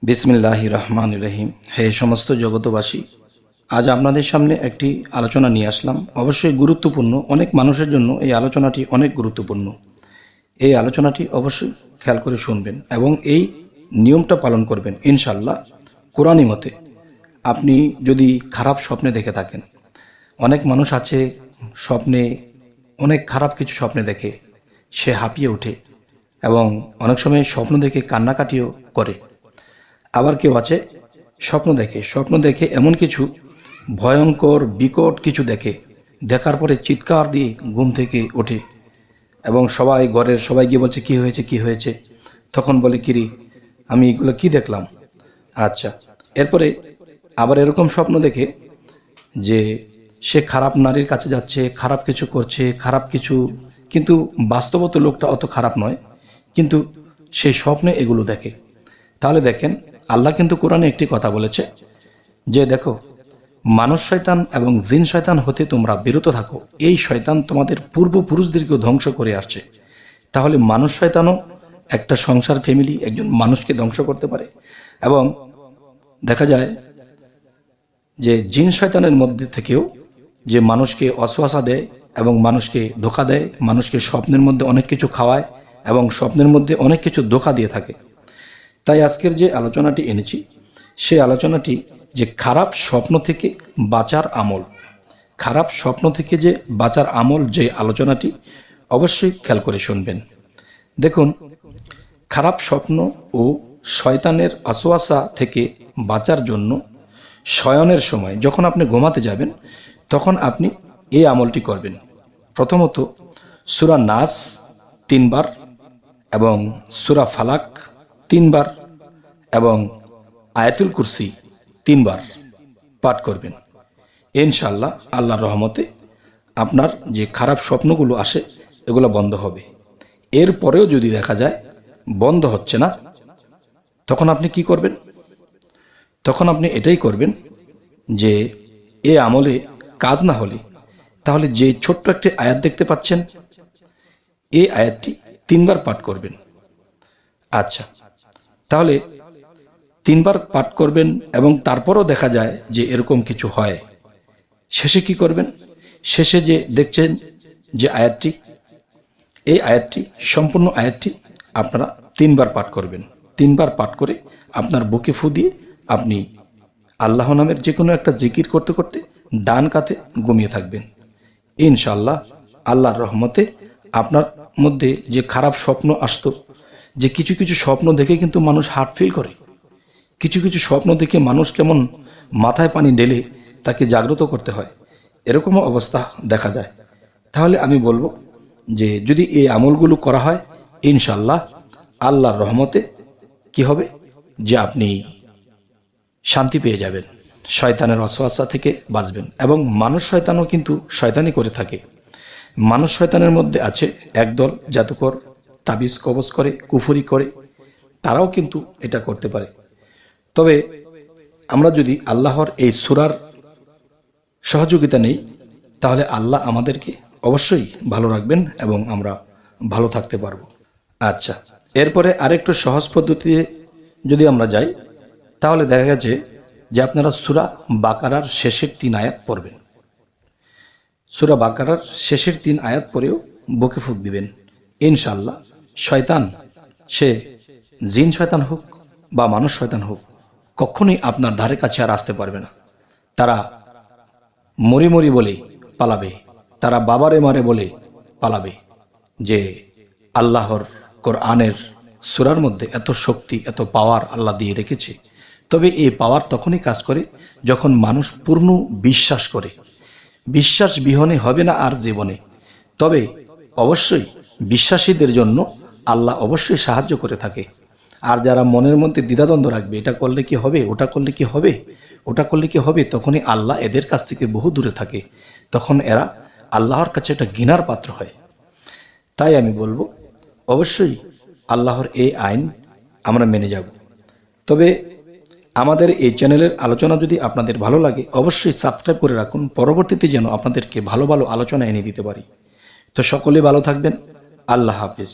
বিসমিল্লাহির রহমানির রহিম। হে সমস্ত জগতবাসী, আজ আপনাদের সামনে একটি আলোচনা নিয়ে আসলাম। অবশ্যই গুরুত্বপূর্ণ, অনেক মানুষের জন্য এই আলোচনাটি অনেক গুরুত্বপূর্ণ। এই আলোচনাটি অবশ্যই খেয়াল করে শুনবেন এবং এই নিয়মটা পালন করবেন ইনশাল্লাহ। কোরআনী মতে আপনি যদি খারাপ স্বপ্নে দেখে থাকেন, অনেক মানুষ আছে স্বপ্নে অনেক খারাপ কিছু স্বপ্নে দেখে সে হাঁপিয়ে ওঠে এবং অনেক সময় স্বপ্ন দেখে কান্নাকাটিও করে। আবার কেউ আছে স্বপ্ন দেখে এমন কিছু ভয়ঙ্কর বিকট কিছু দেখার পরে চিৎকার দিয়ে ঘুম থেকে ওঠে এবং ঘরের সবাই গিয়ে বলছে কি হয়েছে। তখন বলে কিরি, আমি এগুলো কি দেখলাম। আচ্ছা, এরপরে আবার এরকম স্বপ্ন দেখে যে সে খারাপ নারীর কাছে যাচ্ছে, খারাপ কিছু করছে, খারাপ কিছু, কিন্তু বাস্তবত লোকটা অত খারাপ নয়, কিন্তু সেই স্বপ্নে এগুলো দেখে। তাহলে দেখেন, আল্লাহ কিন্তু কোরআনে একটি কথা বলেছে যে দেখো, মানুষ শয়তান এবং জিন শয়তান হতে তোমরা বিরত থাকো। এই শয়তান তোমাদের পূর্বপুরুষদেরকেও ধ্বংস করে আসছে। তাহলে মানুষ শয়তানও একটা সংসার ফ্যামিলি, একজন মানুষকে ধ্বংস করতে পারে। এবং দেখা যায় যে জিন শয়তানের মধ্যে থেকেও যে মানুষকে অসওয়াসা দেয় এবং মানুষকে ধোঁকা দেয়, মানুষকে স্বপ্নের মধ্যে অনেক কিছু খাওয়ায় এবং স্বপ্নের মধ্যে অনেক কিছু ধোঁকা দিয়ে থাকে। তাই আজকের যে আলোচনাটি এনেছি, সেই আলোচনাটি যে খারাপ স্বপ্ন থেকে বাঁচার আমল, খারাপ স্বপ্ন থেকে যে বাঁচার আমল, যে আলোচনাটি অবশ্যই খেয়াল করে শুনবেন। দেখুন, খারাপ স্বপ্ন ও শয়তানের অসওয়াসা থেকে বাঁচার জন্য শয়নের সময় যখন আপনি ঘুমাতে যাবেন, তখন আপনি এই আমলটি করবেন। প্রথমত সূরা নাস 3 বার এবং সূরা ফালাক 3 বার এবং আয়াতুল কুরসি 3 বার পাঠ করবেন। ইনশাআল্লাহ আল্লাহর রহমতে আপনার যে খারাপ স্বপ্নগুলো আসে এগুলো বন্ধ হবে। এরপরেও যদি দেখা যায় বন্ধ হচ্ছে না, তখন আপনি কি করবেন? তখন আপনি এটাই করবেন যে এ আমলে কাজ না হলে তাহলে যে ছোট্ট একটি আয়াত দেখতে পাচ্ছেন, এই আয়াতটি 3 বার পাঠ করবেন। আচ্ছা, তাহলে 3 বার পাঠ করবেন এবং তারপরও দেখা যায় যে এরকম কিছু হয়, শেষে কি করবেন? শেষে যে দেখছেন যে আয়াতটি, এই আয়াতটি, সম্পূর্ণ আয়াতটি আপনারা 3 বার পাঠ করবেন। 3 বার পাঠ করে আপনার বুকে ফু দিয়ে আপনি আল্লাহ নামের যে কোনো একটা জিকির করতে করতে ডান কাতে ঘুমিয়ে থাকবেন। ইনশাআল্লাহ আল্লাহর রহমতে আপনার মধ্যে যে খারাপ স্বপ্ন আসতো, যে কিছু কিছু স্বপ্ন দেখে কিন্তু মানুষ হার্ট ফিল করে, কিছু কিছু স্বপ্ন দেখে মানুষ কেমন মাথায় পানি ঢেলে তাকে জাগ্রত করতে হয়, এরকমও অবস্থা দেখা যায়। তাহলে আমি বলবো যে যদি এই আমলগুলো করা হয়, ইনশাআল্লাহ আল্লাহর রহমতে কি হবে যে আপনি শান্তি পেয়ে যাবেন, শয়তানের অসওয়াসা থেকে বাঁচবেন। এবং মানুষ শয়তানও কিন্তু শয়তানি করে থাকে। মানুষ শয়তানের মধ্যে আছে একদল জাদুকর, তাবিজ কবজ করে, কুফরি করে, তারাও কিন্তু এটা করতে পারে। তবে আমরা যদি আল্লাহর এই সূরার সহযোগিতা নেই, তাহলে আল্লাহ আমাদেরকে অবশ্যই ভালো রাখবেন এবং আমরা ভালো থাকতে পারবো। আচ্ছা, এরপরে আরেকটু সহজ পদ্ধতিতে যদি আমরা যাই, তাহলে দেখা গেছে যে আপনারা সূরা বাকারার শেষের 3 আয়াত পড়বেন। সূরা বাকারার শেষের 3 আয়াত পরেও বুকে ফুঁক দিবেন। ইনশাআল্লাহ শয়তান, সে জিন শয়তান হোক বা মানুষ শয়তান হোক, কখনোই আপনার ধারে কাছে আর আসতে পারবে না। তারা মরি মরি বলে পালাবে, তারা বাবারে মারে বলে পালাবে। যে আল্লাহর কোরআনের সূরার মধ্যে এত শক্তি, এত পাওয়ার আল্লাহ দিয়ে রেখেছে। তবে এই পাওয়ার তখনই কাজ করে যখন মানুষ পূর্ণ বিশ্বাস করে। বিশ্বাস বিহনে হবে না আর জীবনে। তবে অবশ্যই বিশ্বাসীদের জন্য আল্লাহ অবশ্যই সাহায্য করে থাকে। আর যারা মনের মধ্যে দ্বিধাদ্বন্দ্ব রাখবে, এটা করলে কি হবে, ওটা করলে কি হবে, ওটা করলে কি হবে, তখনই আল্লাহ এদের কাছ থেকে বহু দূরে থাকে। তখন এরা আল্লাহর কাছে একটা ঘৃণার পাত্র হয়। তাই আমি বলবো অবশ্যই আল্লাহর এই আইন আমরা মেনে যাব। তবে আমাদের এই চ্যানেলের আলোচনা যদি আপনাদের ভালো লাগে, অবশ্যই সাবস্ক্রাইব করে রাখুন, পরবর্তীতে যেন আপনাদেরকে ভালো ভালো আলোচনা এনে দিতে পারি। তো সকলে ভালো থাকবেন। আল্লাহ হাফিজ।